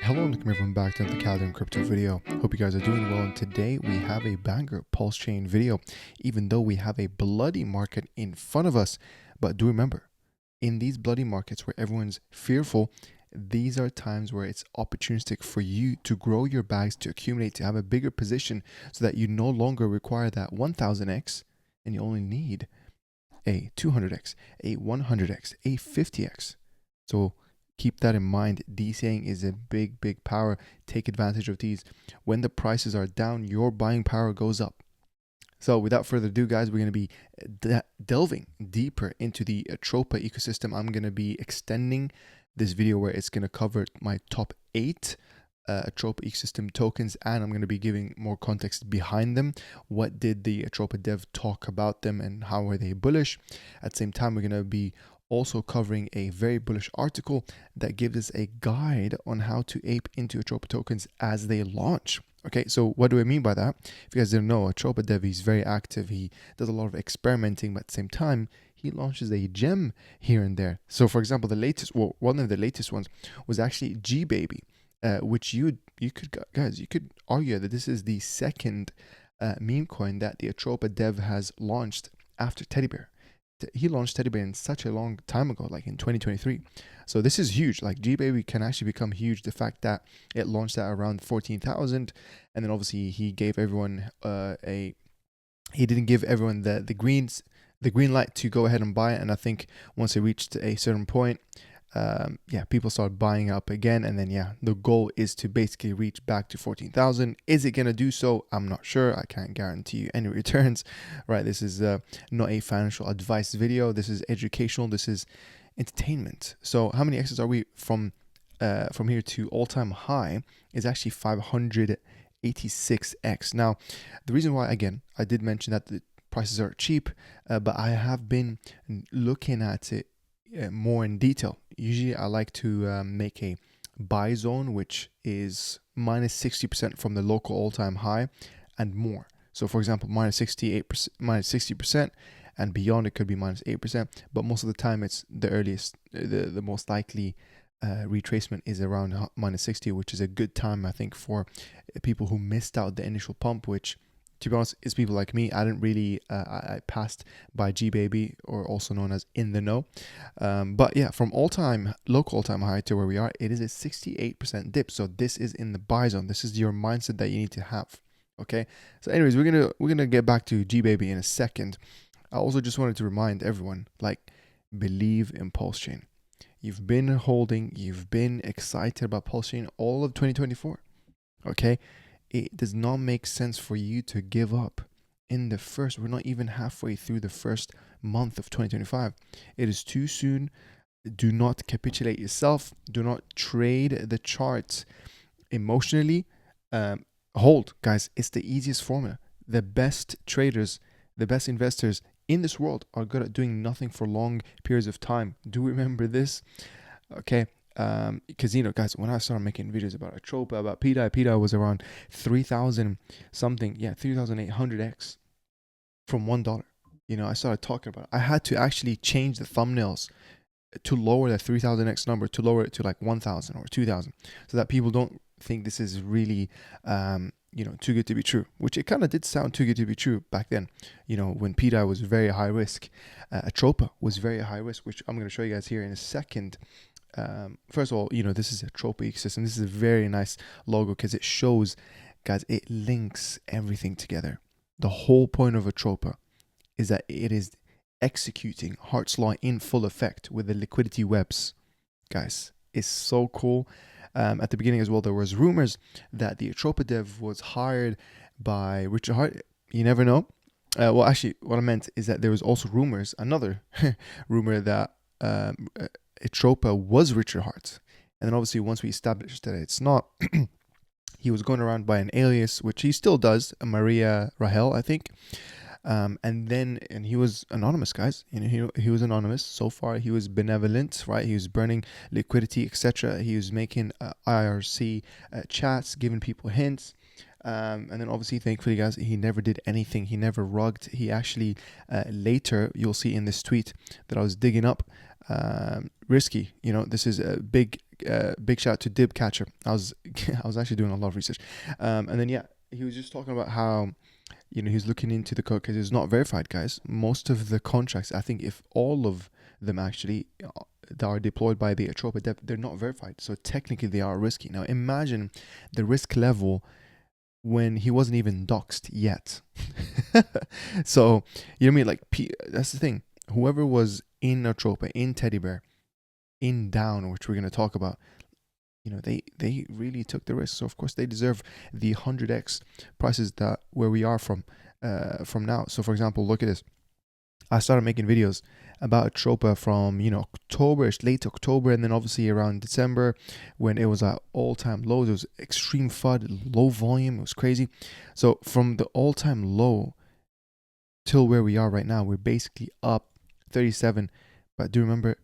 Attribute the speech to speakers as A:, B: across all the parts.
A: Hello and welcome everyone back to the Calendar Crypto video. Hope you guys are doing well, and today we have a banger PulseChain video, even though we have a bloody market in front of us. But do remember, in these bloody markets where everyone's fearful, these are times where it's opportunistic for you to grow your bags, to accumulate, to have a bigger position so that you no longer require that 1000x and you only need a 200x, a 100x, a 50x. So keep that in mind. DCing is a big power. Take advantage of these. When the prices are down, your buying power goes up. So without further ado, guys, we're going to be delving deeper into the Atropa ecosystem. I'm going to be extending this video where it's going to cover my top 8 Atropa ecosystem tokens, and I'm going to be giving more context behind them. What did the Atropa dev talk about them and how are they bullish? At the same time, we're going to be also covering a very bullish article that gives us a guide on how to ape into Atropa tokens as they launch. Okay, so what do I mean by that? If you guys didn't know, Atropa dev, he's very active. He does a lot of experimenting, but at the same time, he launches a gem here and there. So for example, one of the latest ones was actually Gbab, which you could argue that this is the second meme coin that the Atropa dev has launched after Tedar. He launched Tedar in such a long time ago, like in 2023. So this is huge. Like Gbab can actually become huge. The fact that it launched at around 14,000, and then obviously he gave everyone he didn't give everyone the green light to go ahead and buy it. And I think once it reached a certain point, people started buying up again, and then the goal is to basically reach back to 14,000. Is it gonna do so? I'm not sure. I can't guarantee you any returns, right? This is not a financial advice video. This is educational. This is entertainment. So how many X's are we from here to all-time high? Is actually 586x. Now, the reason why, again, I did mention that the prices are cheap, but I have been looking at it more in detail. Usually I like to make a buy zone, which is minus 60% from the local all-time high and more. So for example, minus 60%, and beyond it could be minus 8%, but most of the time it's the most likely retracement is around minus 60, which is a good time, I think, for people who missed out the initial pump, which, to be honest, it's people like me. I didn't really, I passed by Gbab, or also known as in the know. But yeah, from local all-time high to where we are, it is a 68% dip. So this is in the buy zone. This is your mindset that you need to have. Okay. So anyways, we're gonna get back to Gbab in a second. I also just wanted to remind everyone, like, believe in PulseChain. You've been holding, you've been excited about PulseChain all of 2024. Okay. It does not make sense for you to give up we're not even halfway through the first month of 2025. It is too soon. Do not capitulate yourself. Do not trade the charts emotionally. Hold, guys. It's the easiest formula. The best traders, the best investors in this world are good at doing nothing for long periods of time. Do remember this? Okay. Because, guys, when I started making videos about Atropa, about PDAI was around 3,000 something, 3,800x from $1. I started talking about it. I had to actually change the thumbnails to lower the 3,000x number, to lower it to like 1,000 or 2,000, so that people don't think this is really, too good to be true, which it kind of did sound too good to be true back then. When PDAI was very high risk, Atropa was very high risk, which I'm going to show you guys here in a second. First of all, this is a Tropa ecosystem. This is a very nice logo because it shows, guys, it links everything together. The whole point of Atropa is that it is executing Hart's law in full effect with the liquidity webs. Guys, it's so cool. At the beginning as well, there was rumors that the Atropa dev was hired by Richard Hart. You never know. Well, actually, what I meant is that there was also another rumor that Tropa was Richard Hart, and then obviously once we established that it's not, he was going around by an alias, which he still does, Maria Rahel, I think, and he was anonymous, guys. He was anonymous. So far, he was benevolent, right? He was burning liquidity, etc. He was making IRC chats, giving people hints. And then obviously, thankfully, guys, he never did anything. He never rugged. He actually, later, you'll see in this tweet that I was digging up, risky. This is a big big shout out to Dib Catcher. I was I was actually doing a lot of research, and then yeah, he was just talking about how, you know, he's looking into the code because it's not verified, guys. Most of the contracts, I think, if all of them actually that are deployed by the Atropa dev, they're not verified. So technically, they are risky. Now imagine the risk level when he wasn't even doxed yet. So you know what I mean? Like that's the thing. Whoever was in Atropa, in Teddy Bear, in Down, which we're going to talk about, you know, they really took the risk. So of course they deserve the 100x prices that where we are from now. So for example, look at this. I started making videos about Tropa from, you know, October-ish, late October, and then obviously around December when it was at all-time lows. It was extreme FUD, low volume. It was crazy. So from the all-time low till where we are right now, we're basically up 37. But do remember,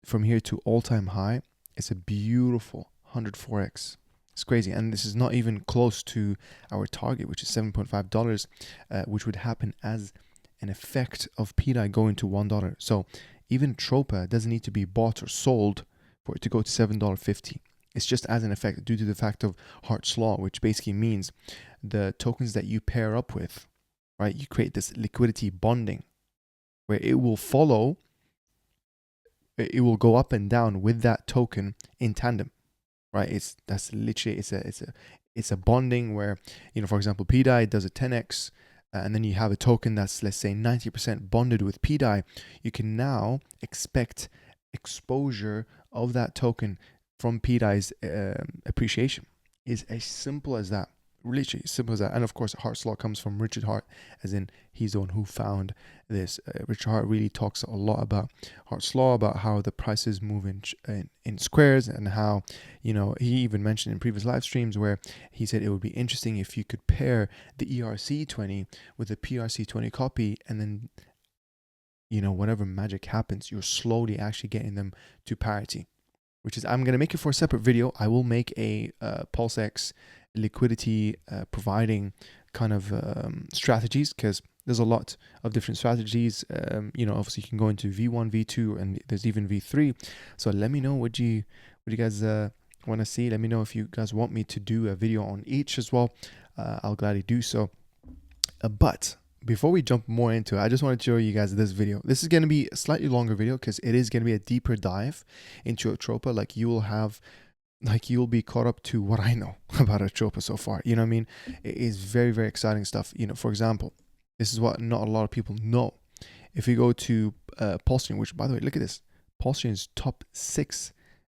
A: from here to all-time high, it's a beautiful 104x. It's crazy. And this is not even close to our target, which is $7.5, which would happen as an effect of PDAI going to $1. So even Tropa doesn't need to be bought or sold for it to go to $7.50. It's just as an effect due to the fact of Hart's law, which basically means the tokens that you pair up with, right? You create this liquidity bonding where it will follow, it will go up and down with that token in tandem, right? That's literally it's a bonding where, you know, for example, PDAI does a 10x. And then you have a token that's, let's say, 90% bonded with PDAI. You can now expect exposure of that token from PDAI's appreciation. It's as simple as that. Literally as simple as that. And of course, Hart's law comes from Richard Hart, as in he's the one who found this. Richard Hart really talks a lot about Hart's law, about how the prices move in squares, and how, you know, he even mentioned in previous live streams where he said it would be interesting if you could pair the ERC20 with a PRC20 copy, and then, you know, whatever magic happens, you're slowly actually getting them to parity, which is, I'm going to make it for a separate video. I will make a PulseX liquidity providing kind of strategies, because there's a lot of different strategies. You know, obviously you can go into V1, V2, and there's even V3. So let me know what you guys want to see. Let me know if you guys want me to do a video on each as well. I'll gladly do so. But before we jump more into it, I just want to show you guys this video. This is going to be a slightly longer video because it is going to be a deeper dive into Atropa. Like you'll be caught up to what I know about Atropa so far. You know what I mean? It is very, very exciting stuff. You know, for example, this is what not a lot of people know. If you go to PulseChain, which, by the way, look at this. PulseChain is top 6,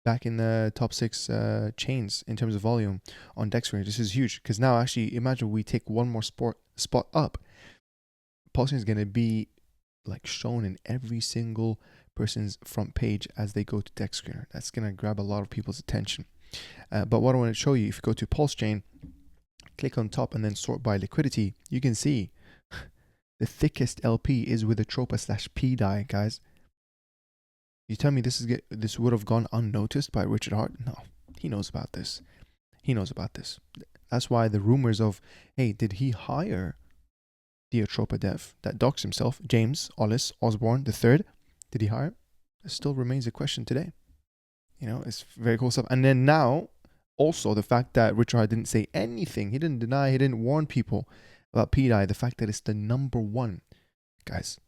A: back in the top 6 chains in terms of volume on DexScreener. This is huge, because now actually imagine we take one more spot up. PulseChain is going to be like shown in every single person's front page as they go to DexScreener. That's going to grab a lot of people's attention. But what I want to show you, if you go to PulseChain, click on top and then sort by liquidity, you can see the thickest LP is with Atropa / PDAI, guys. You tell me this would have gone unnoticed by Richard Hart? No, he knows about this. He knows about this. That's why the rumors of, hey, did he hire the Atropa dev that doxed himself, James Osborne III? Did he hire? It still remains a question today. You know, it's very cool stuff. And then now, also the fact that Richard Hart didn't say anything, he didn't deny, he didn't warn people about PDAI, the fact that it's the #1, guys.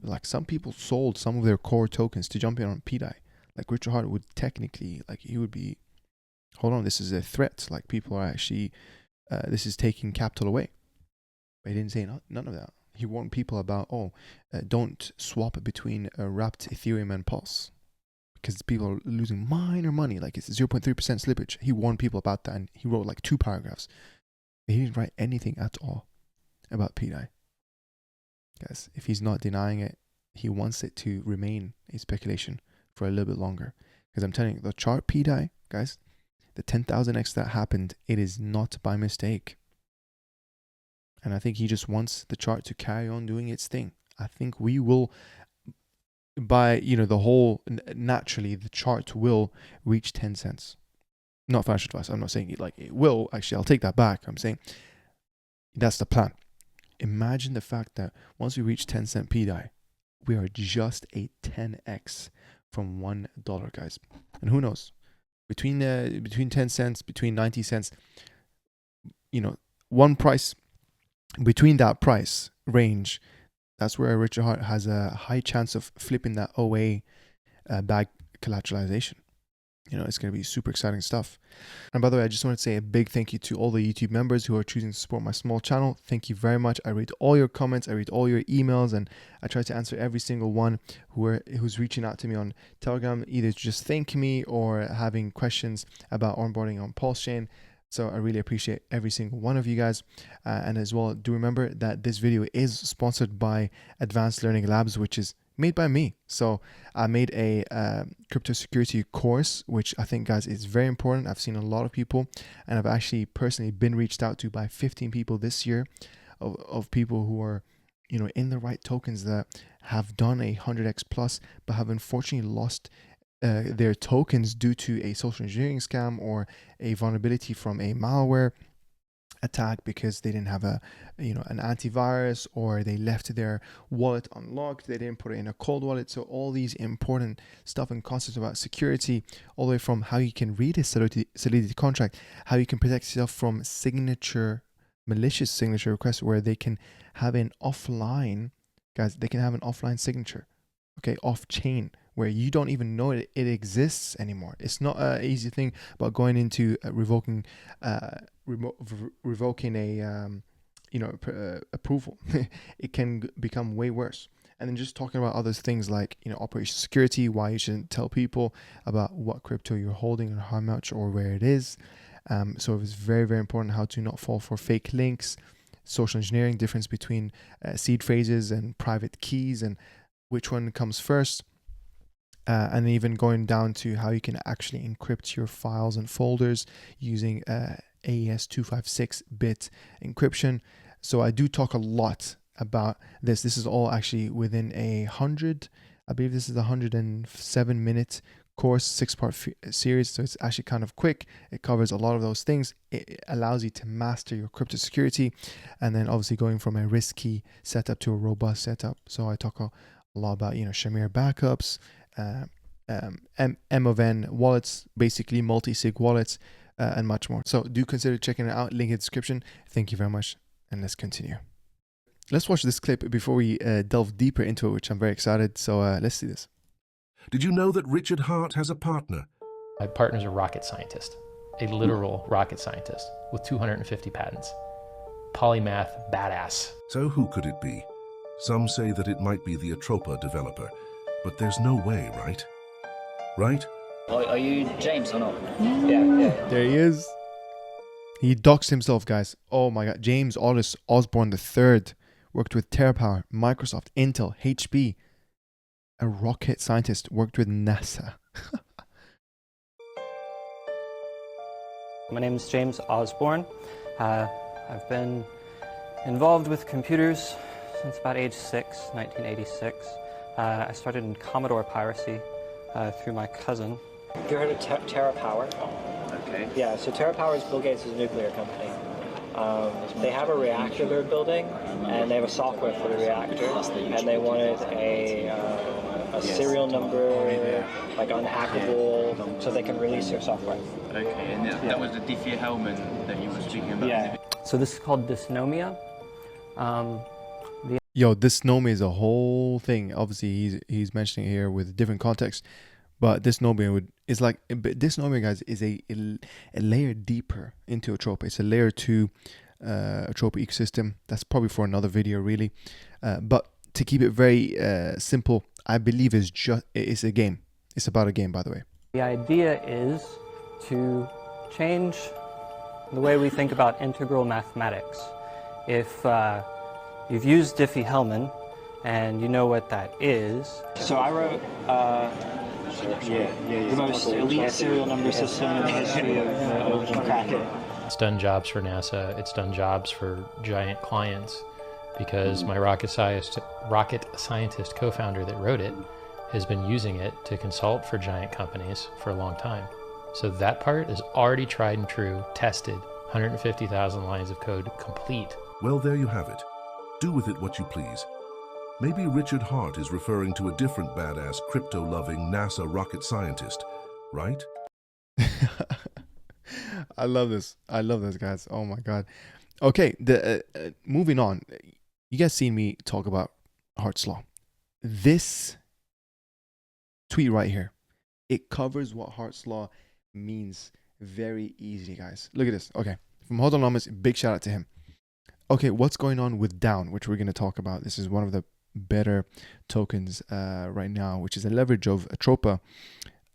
A: Like some people sold some of their core tokens to jump in on PDAI. Like Richard Hart would technically, like he would be, hold on, this is a threat. Like people are actually, this is taking capital away. But he didn't say none of that. He warned people about, don't swap between wrapped Ethereum and Pulse, because people are losing minor money. Like it's 0.3% slippage. He warned people about that, and he wrote like 2 paragraphs. But he didn't write anything at all about PDAI. Guys, if he's not denying it, he wants it to remain a speculation for a little bit longer. Because I'm telling you, the chart PDAI, guys, the 10,000x that happened, it is not by mistake. And I think he just wants the chart to carry on doing its thing. I think we will, by, you know, the whole, naturally, the chart will reach 10 cents. Not financial advice. I'm not saying it like it will. Actually, I'll take that back. I'm saying that's the plan. Imagine the fact that once we reach 10 cent PDAI, we are just a 10x from $1, guys. And who knows? between 10 cents, between 90 cents, one price, between that price range, that's where Richard Hart has a high chance of flipping that OA bag collateralization. It's going to be super exciting stuff. And by the way, I just want to say a big thank you to all the YouTube members who are choosing to support my small channel. Thank you very much. I read all your comments, I read all your emails, and I try to answer every single one who's reaching out to me on Telegram, either just thanking me or having questions about onboarding on PulseChain. So I really appreciate every single one of you guys. And as well, do remember that this video is sponsored by Advanced Learning Labs, which is made by me. So I made a crypto security course, which I think, guys, is very important. I've seen a lot of people, and I've actually personally been reached out to by 15 people this year of people who are, in the right tokens that have done a 100x plus, but have unfortunately lost their tokens due to a social engineering scam or a vulnerability from a malware attack because they didn't have an antivirus, or they left their wallet unlocked, they didn't put it in a cold wallet. So all these important stuff and concepts about security, all the way from how you can read a solidity contract, how you can protect yourself from malicious signature requests, where they can have an offline, guys, they can have an offline signature, okay, off chain, where you don't even know it exists anymore. It's not an easy thing about going into revoking a approval. It can become way worse. And then just talking about other things like operational security, why you shouldn't tell people about what crypto you're holding and how much or where it is. So it's very, very important how to not fall for fake links, social engineering, difference between seed phrases and private keys, and which one comes first. And even going down to how you can actually encrypt your files and folders using AES 256-bit encryption. So I do talk a lot about this. This is all actually within I believe this is a 107-minute course, 6-part series. So it's actually kind of quick. It covers a lot of those things. It allows you to master your crypto security, and then obviously going from a risky setup to a robust setup. So I talk a lot about Shamir backups, M of N wallets, basically multi-sig wallets, and much more. So do consider checking it out. Link in the description. Thank you very much, and let's continue. Let's watch this clip before we delve deeper into it, which I'm very excited. So let's see this.
B: Did you know that Richard Hart has a partner?
C: My partner's a rocket scientist, a literal rocket scientist with 250 patents. Polymath badass.
B: So who could it be? Some say that it might be the Atropa developer, but there's no way, right? Right?
D: Are you James or not?
A: Yeah. There he is. He doxed himself, guys. Oh my God. James Osborne III worked with TerraPower, Microsoft, Intel, HP. A rocket scientist, worked with NASA.
E: My name is James Osborne. I've been involved with computers since about age 6, 1986. I started in Commodore piracy through my cousin.
D: Have you heard of TerraPower?
E: Okay.
D: Yeah, so TerraPower is Bill Gates' nuclear company. They have a reactor they're building, and they have a software for the reactor, and they wanted a serial number, like unhackable, so they can release their software.
F: Okay, and that was the Diffie-Hellman that you were speaking about.
D: Yeah.
E: So this is called dysnomia.
A: Yo, dysnomia is a whole thing. Obviously, he's mentioning it here with different context, but dysnomia dysnomia, guys, is a layer deeper into Atropa. It's a layer 2 Atropa ecosystem. That's probably for another video, really. But to keep it very simple, I believe it's a game. It's about a game, by the way.
E: The idea is to change the way we think about integral mathematics. If you've used Diffie-Hellman and you know what that is.
D: So I wrote the most elite serial number system in the history of cracking.
C: It's done jobs for NASA. It's done jobs for giant clients, because my rocket scientist co-founder that wrote it has been using it to consult for giant companies for a long time. So that part is already tried and true, tested, 150,000 lines of code complete.
B: Well, there you have it. Do with it what you please. Maybe Richard Hart is referring to a different badass crypto-loving NASA rocket scientist, right?
A: I love this. I love this, guys. Oh my god. Okay, the moving on. You guys seen me talk about Hart's law. This tweet right here, it covers what Hart's law means very easily, guys. Look at this. Okay, from Hodonomics, big shout out to him. Okay, what's going on with Down, which we're going to talk about. This is one of the better tokens right now, which is a leverage of Atropa.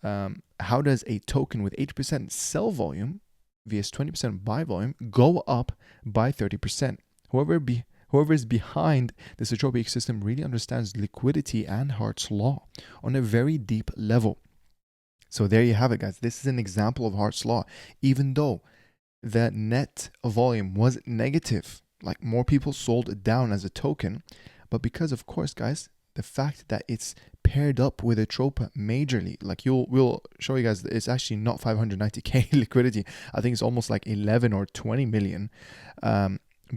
A: How does a token with 80% sell volume vs 20% buy volume go up by 30%? Whoever is behind this Atropa ecosystem really understands liquidity and Hart's law on a very deep level. So there you have it, guys. This is an example of Hart's law. Even though the net volume was negative, like more people sold Down as a token, but because, of course, guys, the fact that it's paired up with Atropa majorly, like we'll show you guys, it's actually not 590k liquidity. I think it's almost like 11 or 20 million.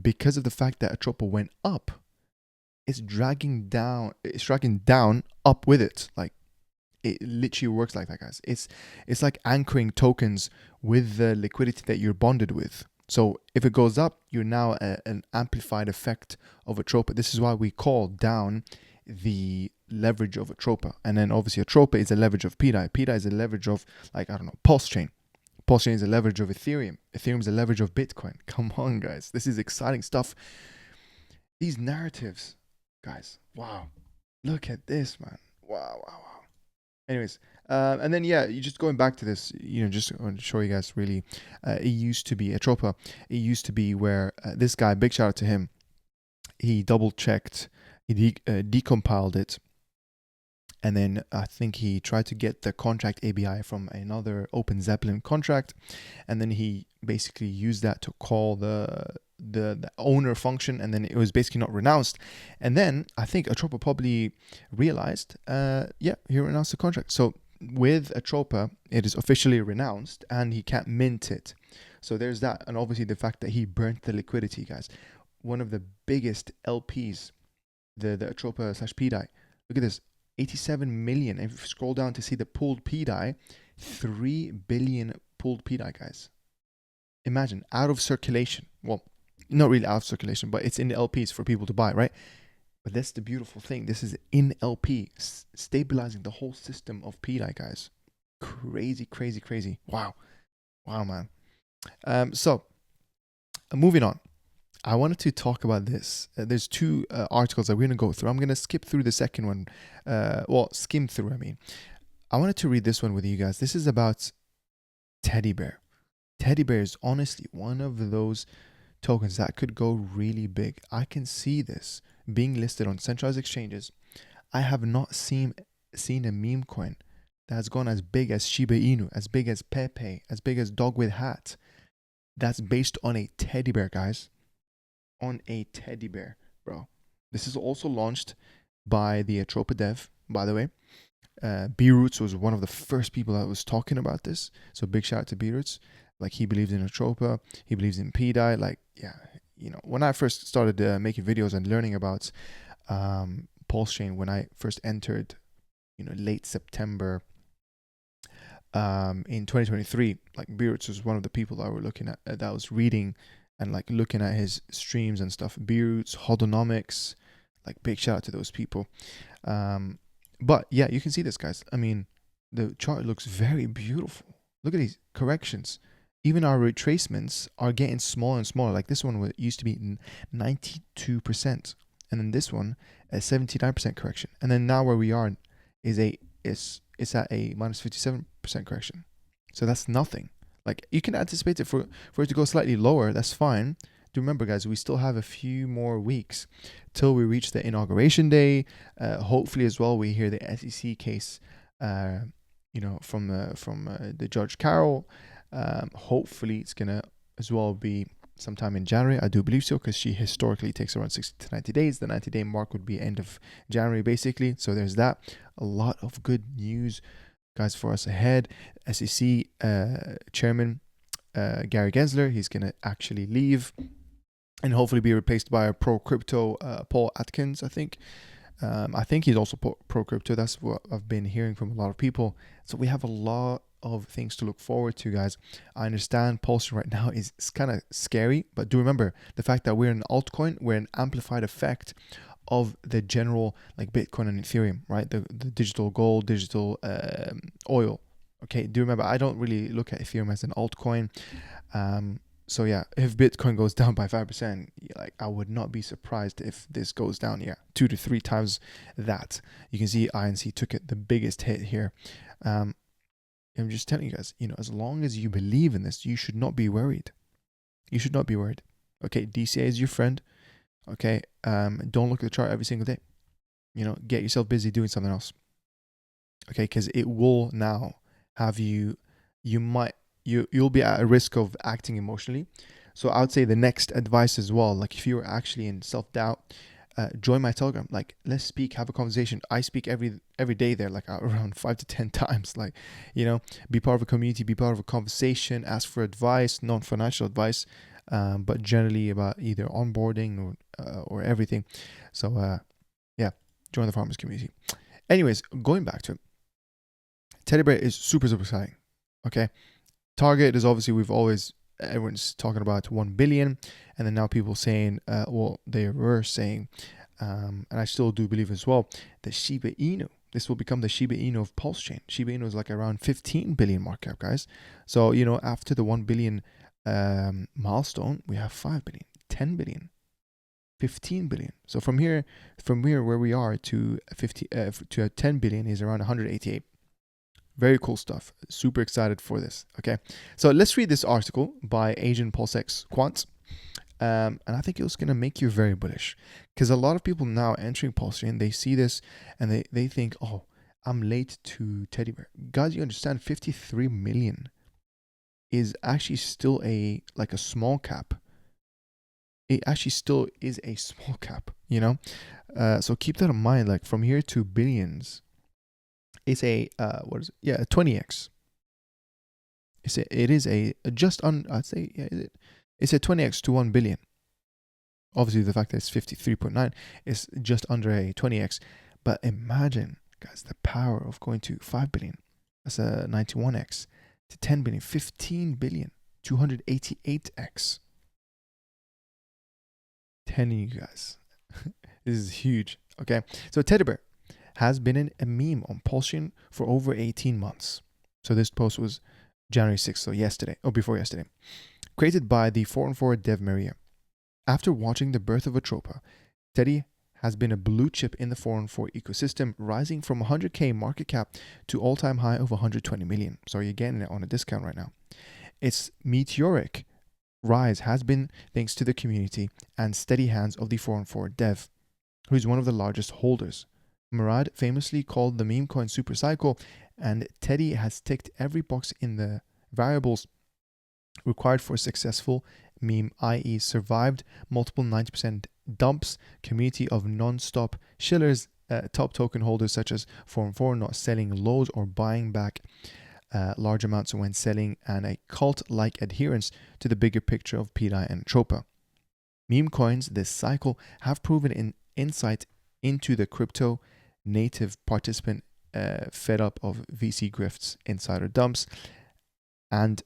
A: Because of the fact that Atropa went up, it's dragging down up with it. Like, it literally works like that, guys. It's like anchoring tokens with the liquidity that you're bonded with. So if it goes up, you're now an amplified effect of Atropa. This is why we call Down the leverage of Atropa. And then obviously Atropa is a leverage of PDAI. PDAI is a leverage of, like, I don't know, PulseChain. PulseChain is a leverage of Ethereum. Ethereum is a leverage of Bitcoin. Come on, guys. This is exciting stuff. These narratives, guys. Wow. Look at this, man. Wow. Anyways, and then, yeah, you just going back to this, just want to show you guys really, it used to be Atropa. It used to be where this guy, big shout out to him, he double checked, he decompiled it. And then I think he tried to get the contract ABI from another Open Zeppelin contract. And then he basically used that to call the owner function. And then it was basically not renounced. And then I think Atropa probably realized, he renounced the contract. So with Atropa, it is officially renounced and he can't mint it. So there's that. And obviously the fact that he burnt the liquidity, guys. One of the biggest LPs, the Atropa / PDAI. Look at this. 87 million. If you scroll down to see the pooled PDAI, 3 billion pooled PDAI, guys. Imagine, out of circulation. Well, not really out of circulation, but it's in the LPs for people to buy, right? But that's the beautiful thing. This is in LP, stabilizing the whole system of PDAI, guys. Crazy. Wow, man. So, moving on. I wanted to talk about this. There's two articles that we're going to go through. I'm going to skip through the second one. Skim through, I mean. I wanted to read this one with you guys. This is about Teddy Bear. Teddy Bear is honestly one of those tokens that could go really big. I can see this being listed on centralized exchanges. I have not seen a meme coin that has gone as big as Shiba Inu, as big as Pepe, as big as Dog with Hat. That's based on a teddy bear, guys. On a teddy bear, bro. This is also launched by the Atropa dev, by the way. B-Roots was one of the first people that was talking about this. So big shout out to B-Roots. Like, he believes in Atropa. He believes in PDAI. Like, yeah, when I first started making videos and learning about PulseChain, when I first entered, late September in 2023, like, B-Roots was one of the people that I were looking at, that I was reading and like looking at his streams and stuff. B-Roots, Hodonomics, like, big shout out to those people. But yeah, you can see this, guys. I mean, the chart looks very beautiful. Look at these corrections. Even our retracements are getting smaller and smaller. Like, this one used to be 92%, and then this one a 79% correction, and then now where we are is it's at a minus 57% correction. So that's nothing. Like, you can anticipate it for it to go slightly lower. That's fine. Do remember, guys, we still have a few more weeks till we reach the inauguration day. Hopefully, as well, we hear the SEC case, from the Judge Carroll. Hopefully, it's gonna as well be sometime in January. I do believe so, because she historically takes around 60 to 90 days. The 90-day mark would be end of January, basically. So there's that. A lot of good news, guys, for us ahead. SEC chairman Gary Gensler, he's gonna actually leave and hopefully be replaced by a pro crypto Paul Atkins. I think he's also pro crypto. That's what I've been hearing from a lot of people. So we have a lot of things to look forward to, guys. I understand PulseChain right now is kind of scary, but do remember the fact that we're an altcoin, we're an amplified effect of the general like Bitcoin and Ethereum, right? The digital gold, digital oil. Okay, do remember, I don't really look at Ethereum as an altcoin. So yeah, if Bitcoin goes down by 5%, like I would not be surprised if this goes down, 2 to 3 times that. You can see INC took it the biggest hit here. I'm just telling you guys, as long as you believe in this, you should not be worried. You should not be worried. Okay, DCA is your friend. Okay, don't look at the chart every single day. Get yourself busy doing something else. Okay, because it will now have you'll be at a risk of acting emotionally. So I would say the next advice as well, like if you're actually in self-doubt, join my Telegram. Like, let's speak, have a conversation. I speak every day there, like around 5 to 10 times. Like, be part of a community, be part of a conversation, ask for advice, non-financial advice, but generally about either onboarding or everything. So yeah, join the farmers community. Anyways, going back to it, Teddy Bear is super, super exciting. Okay. Target is obviously, everyone's talking about 1 billion, and then now people saying, they were saying, and I still do believe as well, that Shiba Inu, this will become the Shiba Inu of PulseChain. Shiba Inu is like around 15 billion market cap, guys. So, after the 1 billion milestone, we have 5 billion, 10 billion, 15 billion. So from here where we are to 10 billion is around 188. Very cool stuff. Super excited for this. Okay, so let's read this article by Asian PulseX Quants. And I think it's going to make you very bullish, because a lot of people now entering PulseChain, they see this and they think, oh, I'm late to Teddy Bear. Guys, you understand 53 million is actually still a small cap. It actually still is a small cap, so keep that in mind. Like from here to billions, it's a 20x. It's a 20x to 1 billion. Obviously the fact that it's 53.9 is just under a 20x, but imagine, guys, the power of going to 5 billion. That's a 91x to 10 billion, 15 billion, 288x. Telling you guys, this is huge. Okay, so Teddy Bear has been a meme on PulseChain for over 18 months. So this post was January 6th, so before yesterday. Created by the 4&4 dev Maria. After watching the birth of Atropa, Teddy has been a blue chip in the 4&4 ecosystem, rising from 100k market cap to all-time high of 120 million. So you're getting it on a discount right now. Its meteoric rise has been thanks to the community and steady hands of the 4&4 dev, who is one of the largest holders. Murad famously called the meme coin super cycle, and Teddy has ticked every box in the variables required for a successful meme, i.e. survived multiple 90% dumps, community of non-stop shillers, top token holders such as 4&4 not selling lows or buying back large amounts when selling, and a cult-like adherence to the bigger picture of PDAI and Tropa. Meme coins this cycle have proven an insight into the crypto native participant fed up of VC grifts, insider dumps, and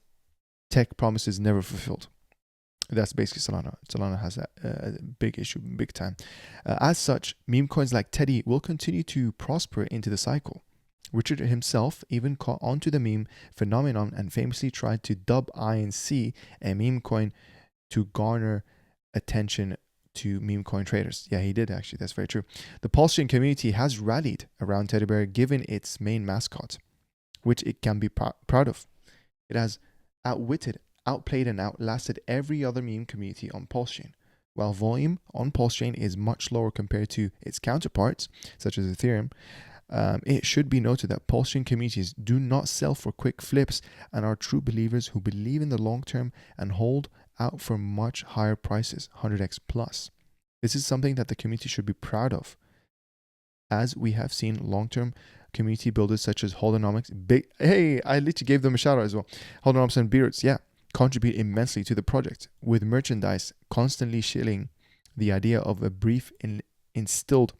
A: tech promises never fulfilled. That's basically Solana. Solana has a big issue, big time. As such, meme coins like Teddy will continue to prosper into the cycle. Richard himself even caught onto the meme phenomenon and famously tried to dub INC a meme coin to garner attention to meme coin traders. Yeah, he did actually. That's very true. The PulseChain community has rallied around Teddy Bear given its main mascot, which it can be proud of. It has outwitted, outplayed, and outlasted every other meme community on PulseChain. While volume on PulseChain is much lower compared to its counterparts, such as Ethereum, it should be noted that PulseChain communities do not sell for quick flips and are true believers who believe in the long term and hold out for much higher prices, 100x plus. This is something that the community should be proud of, as we have seen long-term community builders such as Holdonomics. I literally gave them a shout out as well. Holdonomics and Beards, contribute immensely to the project, with merchandise constantly shilling the idea of a belief instilled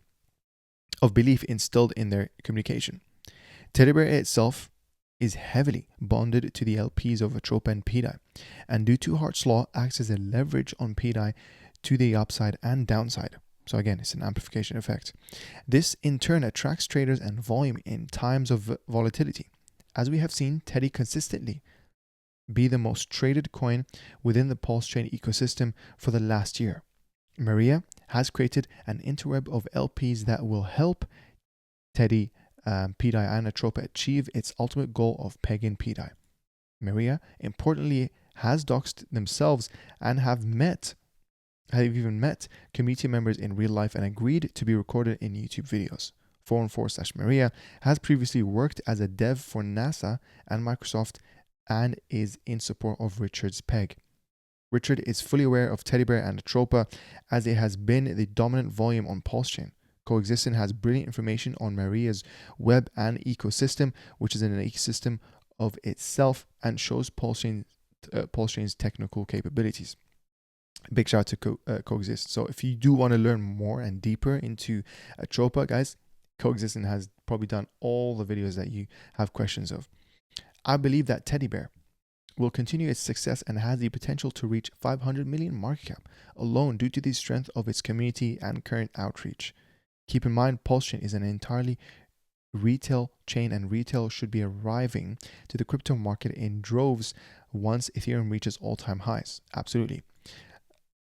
A: in their communication. Teddy Bear itself is heavily bonded to the LPs of Atropa and PDAI, and due to Hart's law, acts as a leverage on PDAI to the upside and downside. So again, it's an amplification effect. This in turn attracts traders and volume in times of volatility. As we have seen, Teddy consistently be the most traded coin within the PulseChain ecosystem for the last year. Maria has created an interweb of LPs that will help Teddy, PDAI and Atropa achieve its ultimate goal of pegging PDAI. Maria, importantly, has doxed themselves and have even met community members in real life and agreed to be recorded in YouTube videos. 414/Maria has previously worked as a dev for NASA and Microsoft and is in support of Richard's peg. Richard is fully aware of Teddy Bear and Tropa as it has been the dominant volume on PulseChain. Coexistent has brilliant information on Maria's web and ecosystem, which is an ecosystem of itself, and shows PulseChain's technical capabilities. Big shout out to Coexist. So if you do want to learn more and deeper into Tropa, guys, Coexistent has probably done all the videos that you have questions of. I believe that Teddy Bear will continue its success and has the potential to reach 500 million market cap alone due to the strength of its community and current outreach. Keep in mind, PulseChain is an entirely retail chain, and retail should be arriving to the crypto market in droves once Ethereum reaches all-time highs. Absolutely.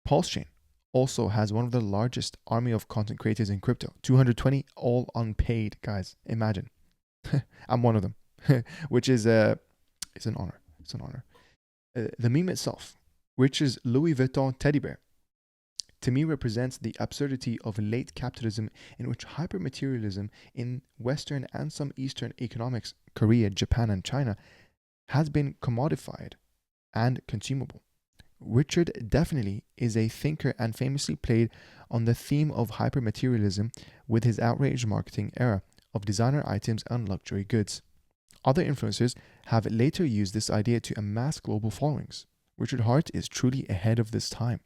A: PulseChain also has one of the largest army of content creators in crypto. 220, all unpaid, guys. Imagine. I'm one of them, which is it's an honor. It's an honor. The meme itself, which is Louis Vuitton teddy bear, to me represents the absurdity of late capitalism in which hypermaterialism in Western and some Eastern economics, Korea, Japan, and China, has been commodified and consumable. Richard definitely is a thinker and famously played on the theme of hypermaterialism with his outraged marketing era of designer items and luxury goods. Other influencers have later used this idea to amass global followings. Richard Hart is truly ahead of this time.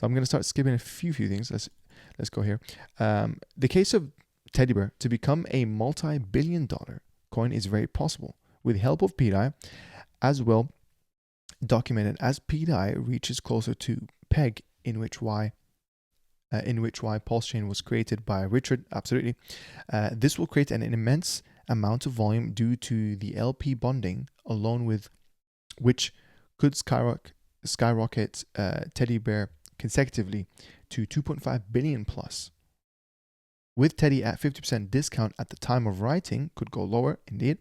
A: So I'm going to start skipping a few things. Let's go here. The case of Teddy Bear to become a multi-billion-dollar coin is very possible with help of PDAI, as well documented as PDAI reaches closer to peg, in which why PulseChain was created by Richard. Absolutely. This will create an immense amount of volume due to the LP bonding, alone with which could skyrocket Teddy Bear consecutively to 2.5 billion plus. With Teddy at 50% discount at the time of writing, could go lower indeed.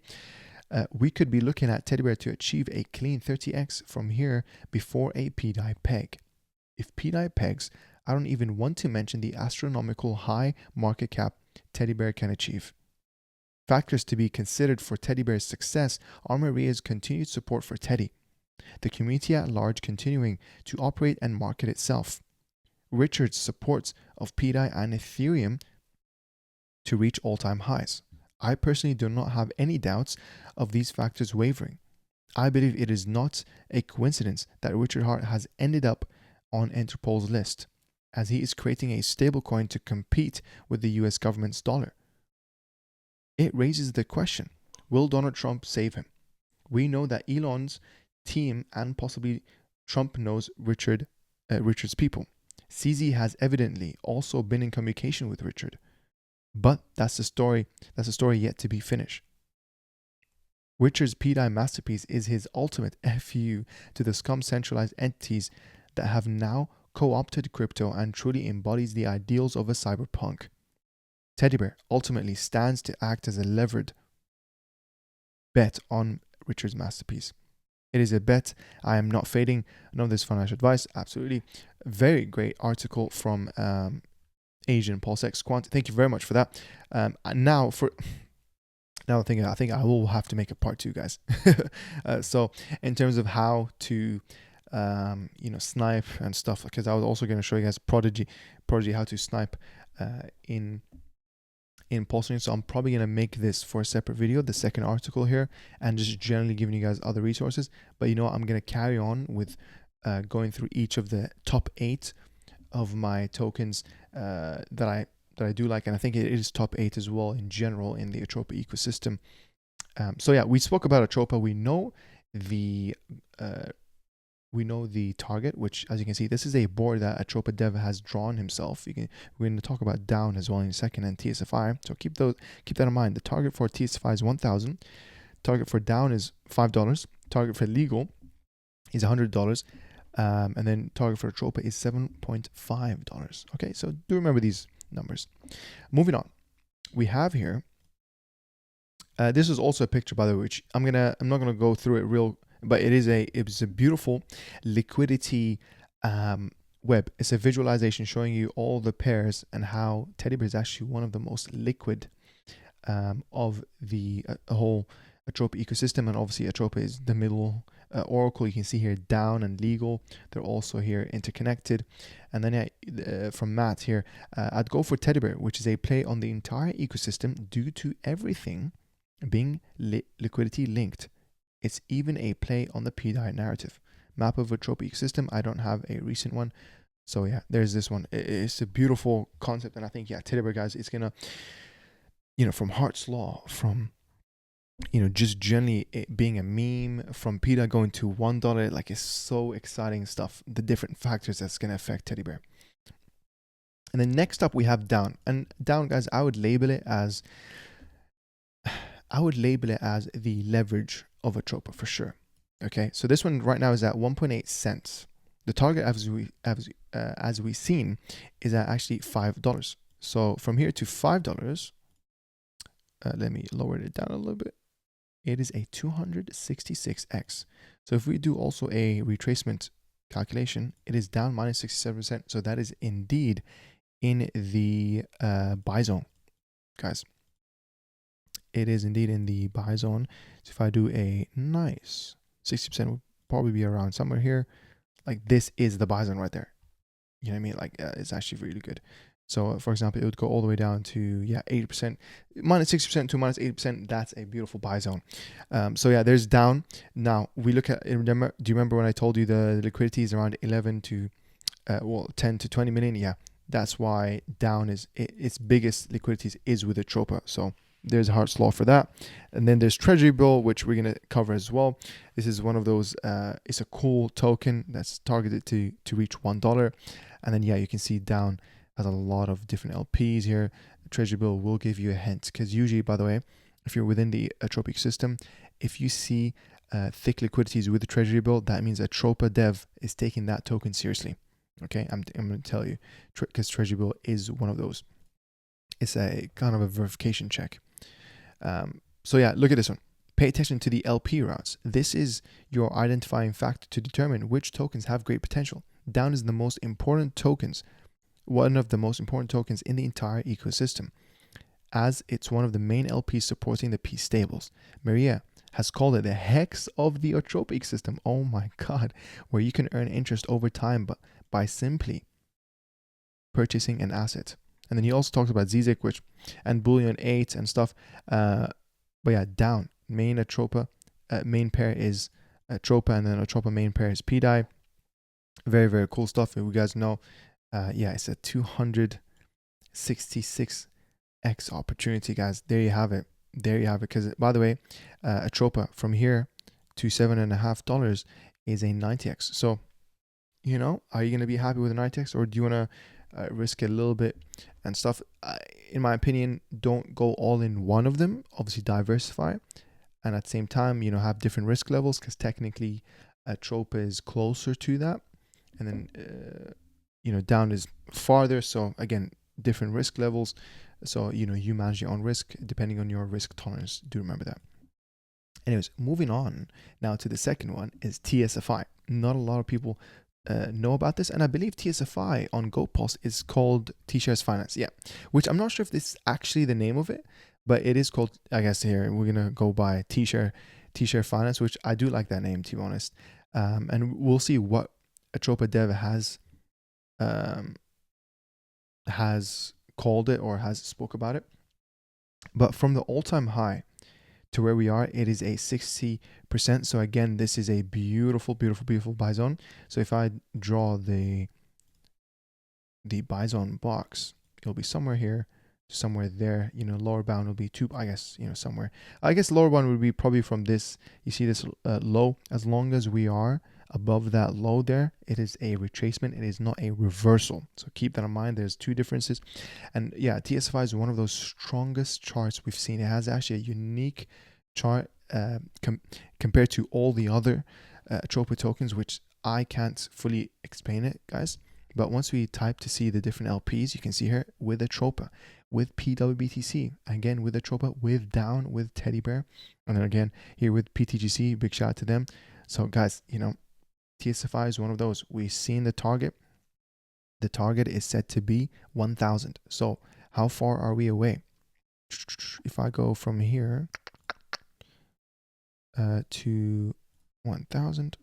A: We could be looking at Teddy Bear to achieve a clean 30x from here before a PDAI peg. If PDAI pegs, I don't even want to mention the astronomical high market cap Teddy Bear can achieve. Factors to be considered for Teddy Bear's success are Maria's continued support for Teddy, the community at large continuing to operate and market itself, Richard's supports of PDAI and Ethereum to reach all-time highs. I personally do not have any doubts of these factors wavering. I believe it is not a coincidence that Richard Hart has ended up on Interpol's list, as he is creating a stablecoin to compete with the US government's dollar. It raises the question, will Donald Trump save him? We know that Elon's team and possibly Trump knows Richard's people. CZ has evidently also been in communication with Richard. But that's the story yet to be finished. Richard's PDAI masterpiece is his ultimate FU to the scum centralized entities that have now co-opted crypto and truly embodies the ideals of a cyberpunk. Teddy Bear ultimately stands to act as a levered bet on Richard's masterpiece. It is a bet I am not fading. None of this financial advice. Absolutely. Very great article from Asian PulseX Quant. Thank you very much for that. Now I think I will have to make a part 2, guys. So in terms of how to snipe and stuff, because I was also going to show you guys Prodigy how to snipe in PulseChain. So I'm probably going to make this for a separate video, the second article here, and just generally giving you guys other resources. But you know what, I'm going to carry on with going through each of the top 8 of my tokens that I do like, and I think it is top 8 as well in general in the Atropa ecosystem. So yeah, we spoke about Atropa. We know the target, which, as you can see, this is a board that Atropa dev has drawn himself. We're going to talk about down as well in a second, and TSFI. So keep that in mind. The target for TSFI is 1,000. Target for down is $5. Target for legal is $100. And then target for Tropa is $7.5. Okay, so do remember these numbers. Moving on, we have here. This is also a picture, by the way, which I'm not gonna go through it but it's a beautiful liquidity web. It's a visualization showing you all the pairs and how Teddy Bear is actually one of the most liquid of the whole Atropa ecosystem, and obviously Atropa is the middle oracle. You can see here down and legal, they're also here interconnected. And then from Matt here, I'd go for Teddy Bear, which is a play on the entire ecosystem due to everything being liquidity linked. It's even a play on the PDAI narrative. Map of Atropa ecosystem, I don't have a recent one, so yeah, there's this one. It's a beautiful concept, and I think, yeah, Teddy Bear, guys, it's gonna, from Hart's Law, from just generally it being a meme, from PDA going to $1, like, it's so exciting stuff, the different factors that's going to affect Teddy Bear. And then next up we have down. And down, guys, I would label it as the leverage of Atropa for sure. Okay, so this one right now is at 1.8 cents. The target, as we've seen, is at actually $5. So from here to $5, let me lower it down a little bit. It is a 266x. So if we do also a retracement calculation, it is down minus 67%. So that is indeed in the buy zone, guys. It is indeed in the buy zone. So if I do a nice 60%, would probably be around somewhere here. Like, this is the buy zone right there. You know what I mean? Like, it's actually really good. So, for example, it would go all the way down to, 80%, minus 60% to minus 80%. That's a beautiful buy zone. So, yeah, there's down. Now, we look at, do you remember when I told you the liquidity is around 10 to 20 million? Yeah, that's why down is, its biggest liquidity is with Atropa. So, there's Hart's Law for that. And then there's Treasury Bill, which we're going to cover as well. This is one of those, it's a cool token that's targeted to reach $1. And then, yeah, you can see down has a lot of different LPs here. The Treasury Bill will give you a hint, because usually, by the way, if you're within the Atropa system, if you see thick liquidities with the Treasury Bill, that means Atropa dev is taking that token seriously. Okay, I'm going to tell you, because Treasury Bill is one of those. It's a kind of a verification check. So yeah, look at this one. Pay attention to the LP routes. This is your identifying factor to determine which tokens have great potential. Down is the most important tokens. One of the most important tokens in the entire ecosystem, as it's one of the main LPs supporting the P stables. Maria has called it the hex of the Atropa ecosystem. Oh my God, where you can earn interest over time by simply purchasing an asset. And then he also talks about ZZIC, and Bullion 8 and stuff. But yeah, down, main Atropa, main pair is Tropa, and then Atropa main pair is PDAI. Very, very cool stuff. If you guys know, yeah, it's a 266x opportunity, guys. There you have it. There you have it. Because, by the way, Atropa from here to $7.50 is a 90x. So, are you going to be happy with a 90x, or do you want to risk it a little bit and stuff? In my opinion, don't go all in one of them. Obviously, diversify, and at the same time, have different risk levels, because technically, Tropa is closer to that, and then down is farther. So again, different risk levels. So you manage your own risk depending on your risk tolerance. Do remember that. Anyways, moving on now to the second one is TSFI. Not a lot of people know about this, and I believe TSFI on GoPulse is called T-Shares Finance. Yeah, which I'm not sure if this is actually the name of it, but it is called, I guess here we're gonna go by T-Share Finance, which I do like that name, to be honest. And we'll see what Atropa dev has called it or has spoke about it. But from the all-time high to where we are, it is a 60%. So again, this is a beautiful, beautiful, beautiful buy zone. So if I draw the buy zone box, it'll be somewhere here. somewhere there. You know, lower bound will be two, I guess, you know, somewhere. I guess lower bound would be probably from this. You see this low. As long as we are above that low there, it is a retracement. It is not a reversal. So keep that in mind. There's two differences. And yeah, TSFI is one of those strongest charts we've seen. It has actually a unique chart compared to all the other Tropa tokens, which I can't fully explain it, guys. But once we type to see the different LPs, you can see here with Atropa, with PWBTC, again with Atropa, with Down, with Teddy Bear, and then again here with PTGC. Big shout out to them. So guys, you know, TSFI is one of those. We've seen the target. The target is set to be 1,000. So how far are we away? If I go from here to 1,000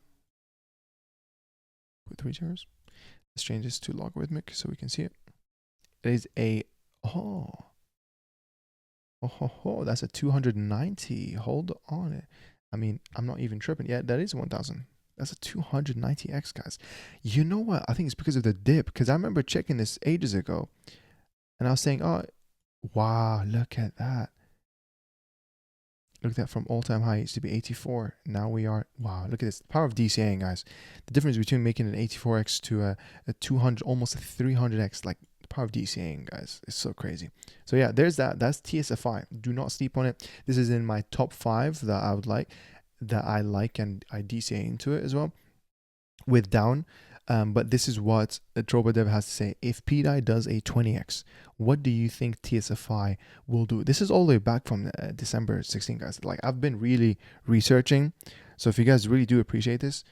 A: with 3 zeros. Let's change this to logarithmic so we can see it. It is a that's a 290. Hold on. I mean, I'm not even tripping. Yeah, that is 1,000. That's a 290x, guys. You know what? I think it's because of the dip. Because I remember checking this ages ago, and I was saying, oh, wow, look at that. Look at that, from all-time high. It used to be 84. Now we are, wow, look at this. Power of DCAing, guys. The difference between making an 84x to a 200, almost a 300x, like the power of DCAing, guys. It's so crazy. So yeah, there's that. That's TSFI. Do not sleep on it. This is in my top 5 that I would like, that I like, and I DCA into it as well with Down. But this is what Tropa Dev has to say. If PDAI does a 20x, what do you think TSFI will do? This is all the way back from December 16, guys. Like, I've been really researching. So if you guys really do appreciate this,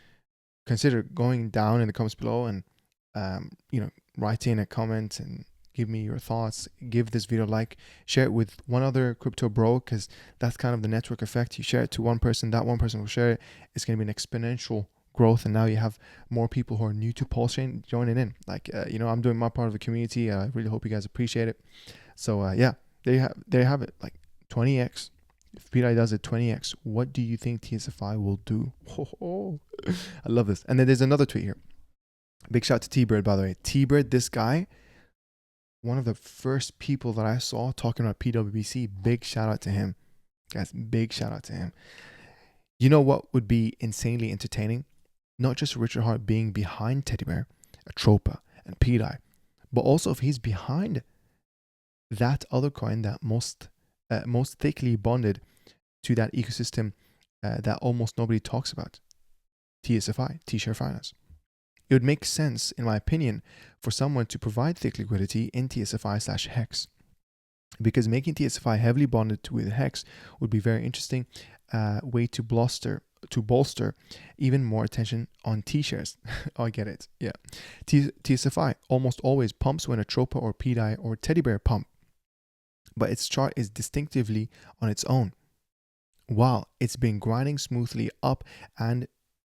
A: consider going down in the comments below and, you know, writing a comment and give me your thoughts. Give this video a like. Share it with one other crypto bro, because that's kind of the network effect. You share it to one person, that one person will share it. It's going to be an exponential growth, and now you have more people who are new to PulseChain joining in. Like, you know, I'm doing my part of the community. I really hope you guys appreciate it. So yeah, there you have it. Like 20x. If PDAI does it 20x, what do you think TSFI will do? I love this. And then there's another tweet here. Big shout out to T-Bird, by the way. T-Bird, this guy, one of the first people that I saw talking about PWBC. Big shout out to him, guys. Big shout out to him. You know what would be insanely entertaining? Not just Richard Hart being behind Teddy Bear, Atropa, and PDAI, but also if he's behind that other coin that most thickly bonded to that ecosystem that almost nobody talks about, TSFI, T-Share Finance. It would make sense, in my opinion, for someone to provide thick liquidity in TSFI/Hex, because making TSFI heavily bonded with Hex would be very interesting way to bolster even more attention on T-shares. Oh, I get it. Yeah. TSFI almost always pumps when a Tropa or PDAI or Teddy Bear pump, but its chart is distinctively on its own. While it's been grinding smoothly up and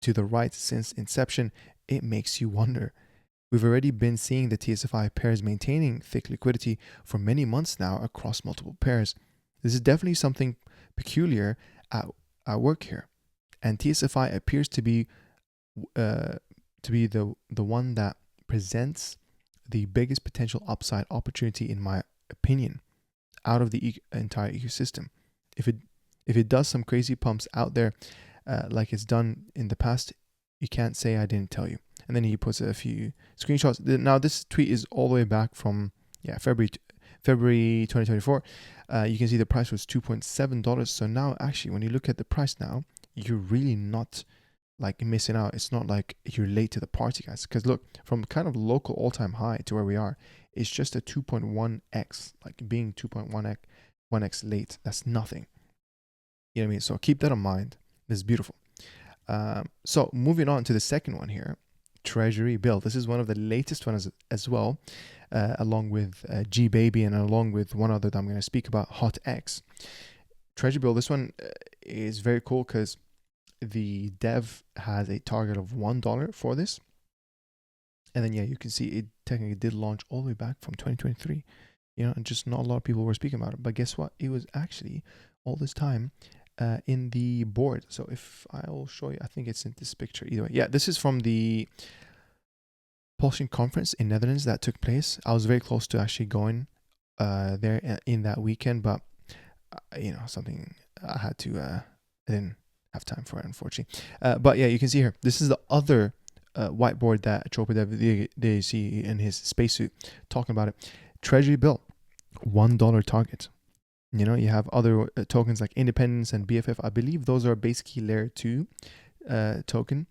A: to the right since inception, it makes you wonder. We've already been seeing the TSFI pairs maintaining thick liquidity for many months now across multiple pairs. This is definitely something peculiar at work here. And TSFI appears to be the one that presents the biggest potential upside opportunity, in my opinion, out of the entire ecosystem. If it does some crazy pumps out there, like it's done in the past, you can't say I didn't tell you. And then he puts a few screenshots. Now this tweet is all the way back from February 2024. You can see the price was $2.7. So now actually, when you look at the price now, you're really not like missing out. It's not like you're late to the party, guys. Because look, from kind of local all-time high to where we are, it's just a 2.1x, like being 1x late. That's nothing. You know what I mean? So keep that in mind. This is beautiful. So moving on to the second one here, Treasury Bill. This is one of the latest ones as well, along with Gbab and along with one other that I'm going to speak about, HOTX. Treasury Bill, this one is very cool because the dev has a target of $1 for this. And then, yeah, you can see it technically did launch all the way back from 2023, you know, and just not a lot of people were speaking about it. But guess what? It was actually all this time in the board. So if I'll show you, I think it's in this picture either way. Yeah, this is from the PulseChain conference in Netherlands that took place. I was very close to actually going there in that weekend, but you know, something I had to I didn't have time for it, unfortunately. But yeah, you can see here, this is the other whiteboard that Tropa they see in his spacesuit talking about it. Treasury bill, $1 target. You know, you have other tokens like Independence and BFF. I believe those are basically layer 2 tokens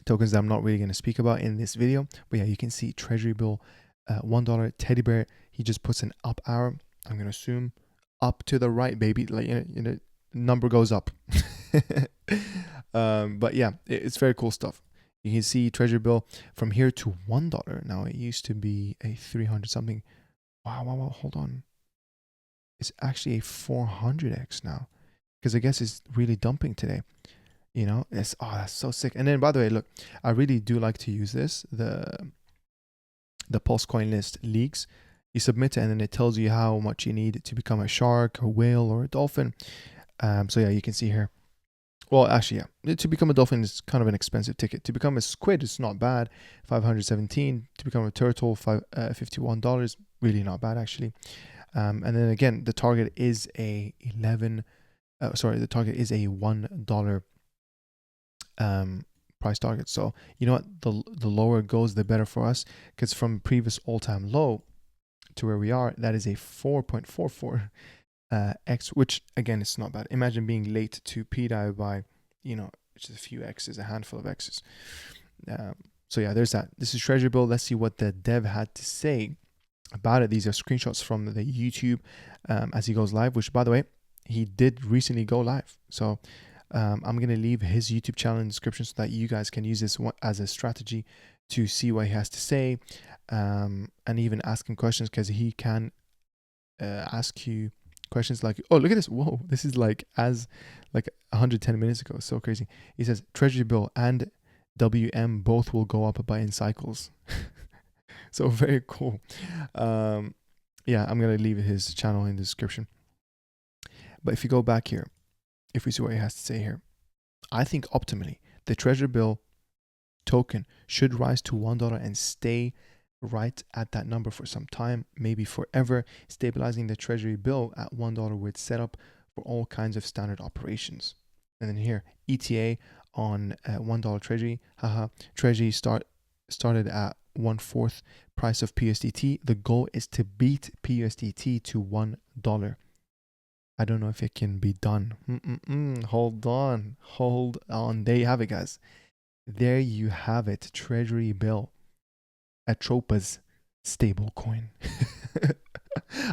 A: that I'm not really going to speak about in this video. But yeah, you can see Treasury bill, $1 teddy bear. He just puts an up arrow. I'm going to assume up to the right, baby. Like, you know, number goes up. But yeah, it's very cool stuff. You can see Treasury bill from here to $1. Now it used to be a 300 something. Wow, hold on. It's actually a 400x now, because I guess it's really dumping today. You know, that's so sick. And then, by the way, look, I really do like to use this, the Pulse Coin List leagues. You submit it and then it tells you how much you need to become a shark, a whale, or a dolphin. So yeah, you can see here. Well, actually, yeah, to become a dolphin is kind of an expensive ticket. To become a squid, it's not bad, $517. To become a turtle, $51. Really not bad, actually. And then again, the target is a $1 price target. So you know what, the lower it goes, the better for us, because from previous all-time low to where we are, that is a 4.44 x, which again, it's not bad. Imagine being late to PDAI by, you know, just a few x's, a handful of x's. So yeah, there's that. This is Treasury bill. Let's see what the dev had to say about it. These are screenshots from the YouTube as he goes live, which, by the way, he did recently go live. So I'm going to leave his YouTube channel in the description so that you guys can use this as a strategy to see what he has to say, and even ask him questions, because he can ask you questions like, oh, look at this. Whoa, this is like 110 minutes ago. So crazy. He says Treasury bill and WM both will go up by in cycles. So very cool. Yeah, I'm going to leave his channel in the description. But if you go back here, if we see what he has to say here, I think optimally, the Treasury bill token should rise to $1 and stay right at that number for some time, maybe forever. Stabilizing the Treasury bill at $1 would set up for all kinds of standard operations. And then here, ETA on $1 Treasury. Treasury started at 1/4 price of PUSDT. The goal is to beat PUSDT to $1. I don't know if it can be done. Hold on. There you have it, guys. There you have it. Treasury bill, Atropa's stable coin.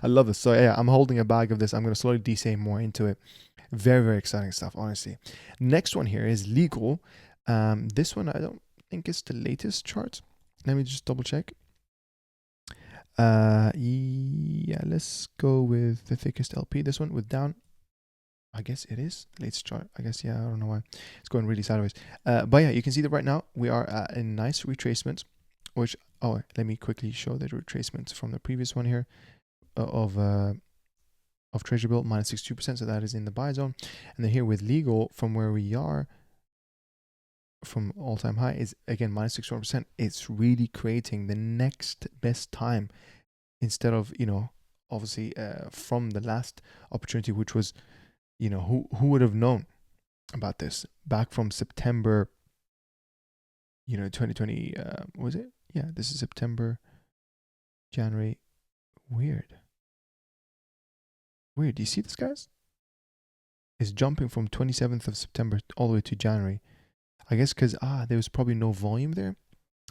A: I love this. So yeah, I'm holding a bag of this. I'm going to slowly desay more into it. Very, very exciting stuff, honestly. Next one here is legal. This one, I don't think it's the latest chart. Let me just double check. Yeah, let's go with the thickest LP. This one with down. I guess it is latest chart. I guess, yeah, I don't know why it's going really sideways. But yeah, you can see that right now we are at a nice retracement, which, oh, let me quickly show the retracement from the previous one here of Treasury bill, minus 62%. So that is in the buy zone. And then here with legal, from where we are, from all-time high, is again minus 61%. It's really creating the next best time, instead of, you know, obviously from the last opportunity, which was, you know, who would have known about this back from September, you know, 2020, was it? Yeah, this is September, January. Weird. Do you see this, guys? It's jumping from 27th of September all the way to January. I guess because there was probably no volume there.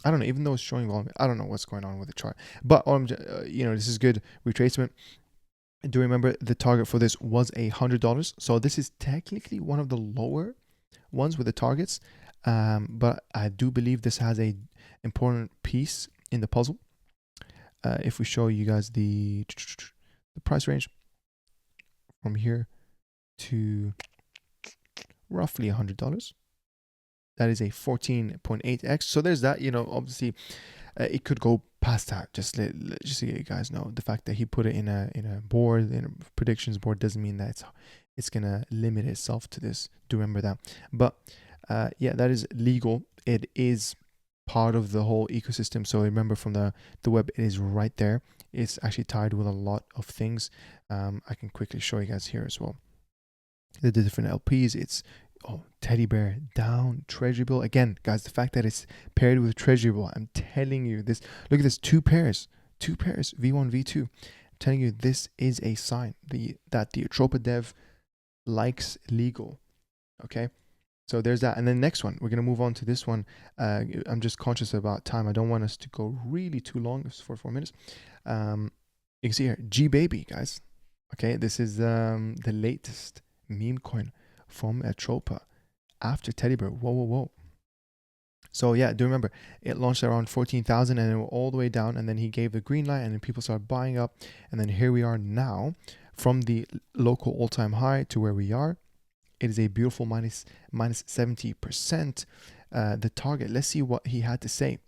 A: I don't know. Even though it's showing volume, I don't know what's going on with the chart. But you know, this is good retracement. Do remember the target for this was $100. So this is technically one of the lower ones with the targets. But I do believe this has a important piece in the puzzle. If we show you guys the price range from here to roughly $100. That is a 14.8x. So there's that. You know, obviously, it could go past that. Just so you guys know, the fact that he put it in a board, in a predictions board, doesn't mean that it's gonna limit itself to this. Do remember that. But yeah, that is legal. It is part of the whole ecosystem. So remember, from the web, it is right there. It's actually tied with a lot of things. I can quickly show you guys here as well. The different LPs. It's Teddy Bear down, Treasury Bill. Again, guys, the fact that it's paired with Treasury Bill, I'm telling you this. Look at this, two pairs, V1, V2. I'm telling you, this is a sign that the Atropa dev likes legal. Okay, so there's that. And then next one, we're gonna move on to this one. I'm just conscious about time. I don't want us to go really too long. It's 4 minutes. You can see here, Gbab, guys. Okay, this is the latest meme coin from Tropa after Teddy Bear. Whoa. So yeah, do remember, it launched around 14,000 and it went all the way down, and then he gave the green light and then people started buying up, and then here we are now, from the local all-time high to where we are. It is a beautiful minus 70%. The target, let's see what he had to say.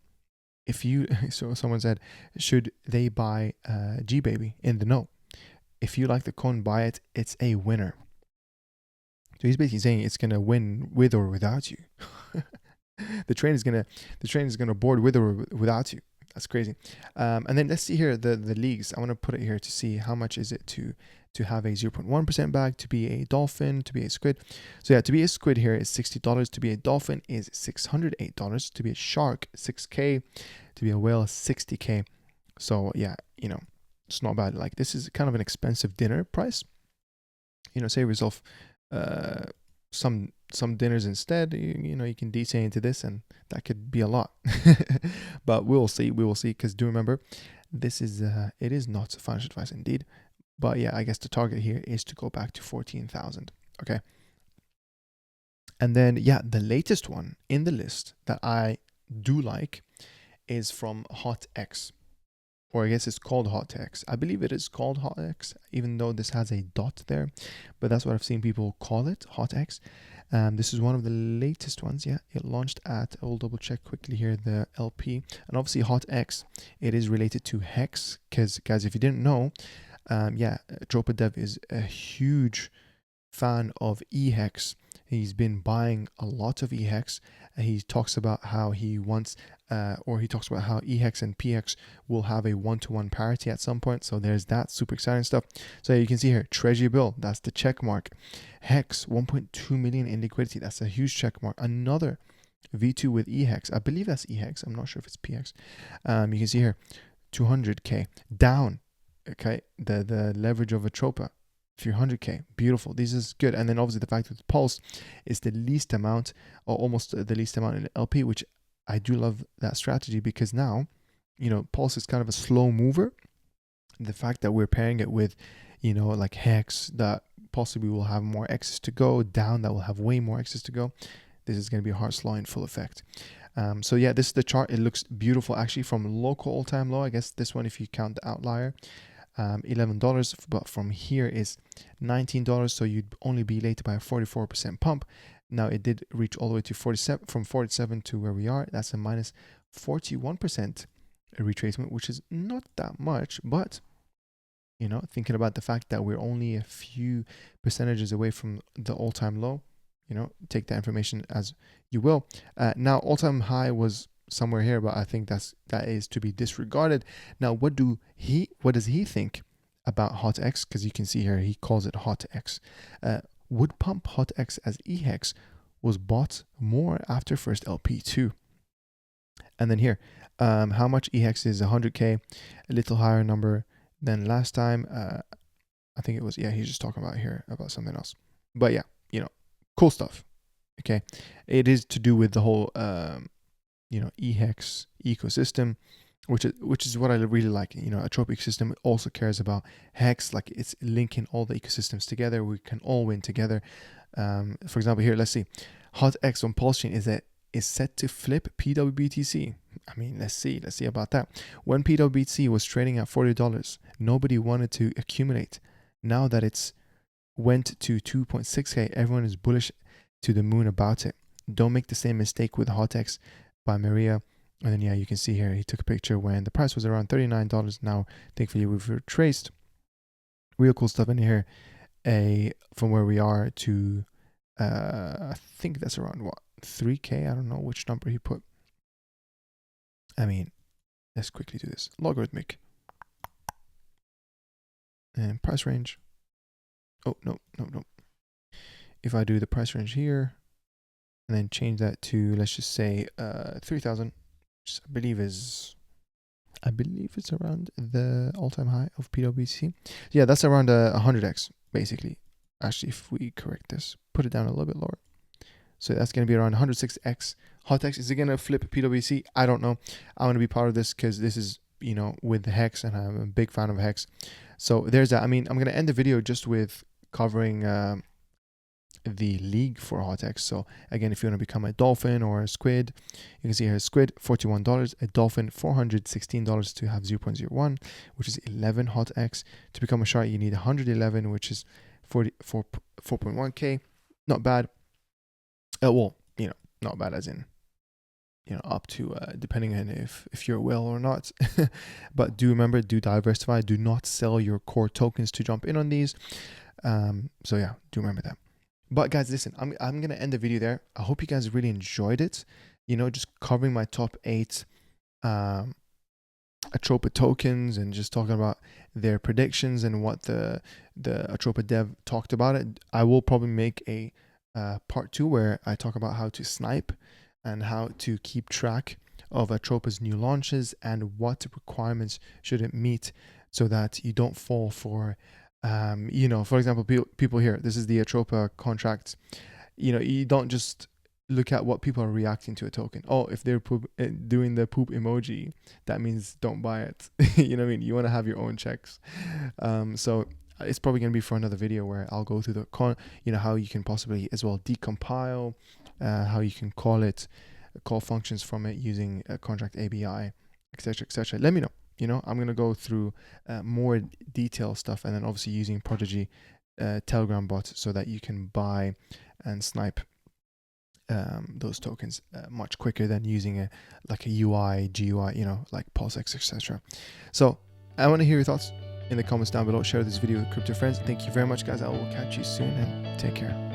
A: If you, so someone said, should they buy Gbab in the no? If you like the coin, buy it. It's a winner. So he's basically saying it's gonna win with or without you. the train is gonna board with or without you. That's crazy. And then let's see here the leagues. I want to put it here to see how much is it to have a 0.1% bag, to be a dolphin, to be a squid. So yeah, to be a squid here is $60. To be a dolphin is $608. To be a shark, $6K. To be a whale, $60K. So yeah, you know, it's not bad. Like, this is kind of an expensive dinner price. You know, save yourself some dinners instead. You know, you can DCA into this, and that could be a lot. But we will see, because do remember, this is it is not financial advice indeed. But yeah, I guess the target here is to go back to 14,000. Okay. And then yeah, the latest one in the list that I do like is from HOTX. Or I guess it's called HOTX. I believe it is called HOTX, even though this has a dot there. But that's what I've seen people call it, HOTX. This is one of the latest ones. Yeah, it launched at, I'll double check quickly here, the LP. And obviously HOTX, it is related to Hex. Because guys, if you didn't know, yeah, Tropa Dev is a huge fan of eHex. He's been buying a lot of eHex. He talks about how he wants, he talks about how eHex and PX will have a 1-to-1 parity at some point. So there's that super exciting stuff. So you can see here, Treasury Bill, that's the check mark. Hex, 1.2 million in liquidity. That's a huge check mark. Another V2 with eHex. I believe that's eHex. I'm not sure if it's PX. You can see here, 200K down. Okay, the leverage of Atropa, 300K, beautiful. This is good. And then obviously the fact that Pulse is the least amount, or almost the least amount in LP, which I do love that strategy, because now, you know, Pulse is kind of a slow mover. The fact that we're pairing it with, you know, like Hex, that possibly will have more X's to go, down that will have way more X's to go. This is going to be a hard slaw in full effect. So yeah, this is the chart. It looks beautiful actually from local all-time low. I guess this one, if you count the outlier, $11, but from here is $19, so you'd only be late by a 44% pump. Now it did reach all the way to 47, from 47 to where we are. That's a minus 41% retracement, which is not that much, but you know, thinking about the fact that we're only a few percentages away from the all-time low, you know, take that information as you will. Now all-time high was somewhere here, but I think that is to be disregarded. Now what does he think about HOTX? Because you can see here he calls it HOTX. Would pump HOTX as eHex was bought more after first LP2. And then here, how much eHex is 100K, a little higher number than last time. I think it was, yeah, he's just talking about here about something else. But yeah, you know, cool stuff. Okay, it is to do with the whole you know, eHex ecosystem, which is what I really like. You know, Atropa ecosystem also cares about Hex, like it's linking all the ecosystems together. We can all win together. For example, here, let's see, HOTX on PulseChain is set to flip PWBTC. I mean, let's see about that. When PWBTC was trading at $40, nobody wanted to accumulate. Now that it's went to 2.6K, everyone is bullish to the moon about it. Don't make the same mistake with HOTX by Maria. And then yeah, you can see here he took a picture when the price was around $39. Now thankfully we've retraced. Real cool stuff in here. From where we are to I think that's around what, 3K. I don't know which number he put. I mean, let's quickly do this. Logarithmic. And price range. Oh, no. If I do the price range here, and then change that to, let's just say 3,000, which I believe it's around the all-time high of PwC. Yeah, that's around 100x, basically. Actually, if we correct this, put it down a little bit lower. So that's going to be around 106x. HOTX, is it going to flip PwC? I don't know. I want to be part of this because this is, you know, with the Hex, and I'm a big fan of Hex. So there's that. I mean, I'm going to end the video just with covering the league for HOTX. So again, if you want to become a dolphin or a squid, you can see here squid $41, a dolphin $416 to have 0.01, which is 11 HOTX. To become a shark, you need 111, which is 4.1k. Not bad. Well, you know, not bad as in, you know, up to depending on if you're a whale or not. But do remember, do diversify. Do not sell your core tokens to jump in on these. So yeah, do remember that. But guys, listen, I'm gonna end the video there. I hope you guys really enjoyed it. You know, just covering my top 8 Atropa tokens and just talking about their predictions and what the Atropa dev talked about it. I will probably make a part 2 where I talk about how to snipe and how to keep track of Atropa's new launches and what requirements should it meet so that you don't fall for you know, for example, people here, this is the Atropa contract. You know, you don't just look at what people are reacting to a token. Oh, if they're doing the poop emoji, that means don't buy it. You know what I mean? You want to have your own checks. So it's probably going to be for another video where I'll go through the you know, how you can possibly as well decompile, how you can call functions from it using a contract ABI, etc., etc. Let me know. You know, I'm going to go through more detailed stuff, and then obviously using Prodigy Telegram bot so that you can buy and snipe those tokens much quicker than using like a UI, GUI, you know, like PulseX, etc. So I want to hear your thoughts in the comments down below. Share this video with crypto friends. Thank you very much, guys. I will catch you soon, and take care.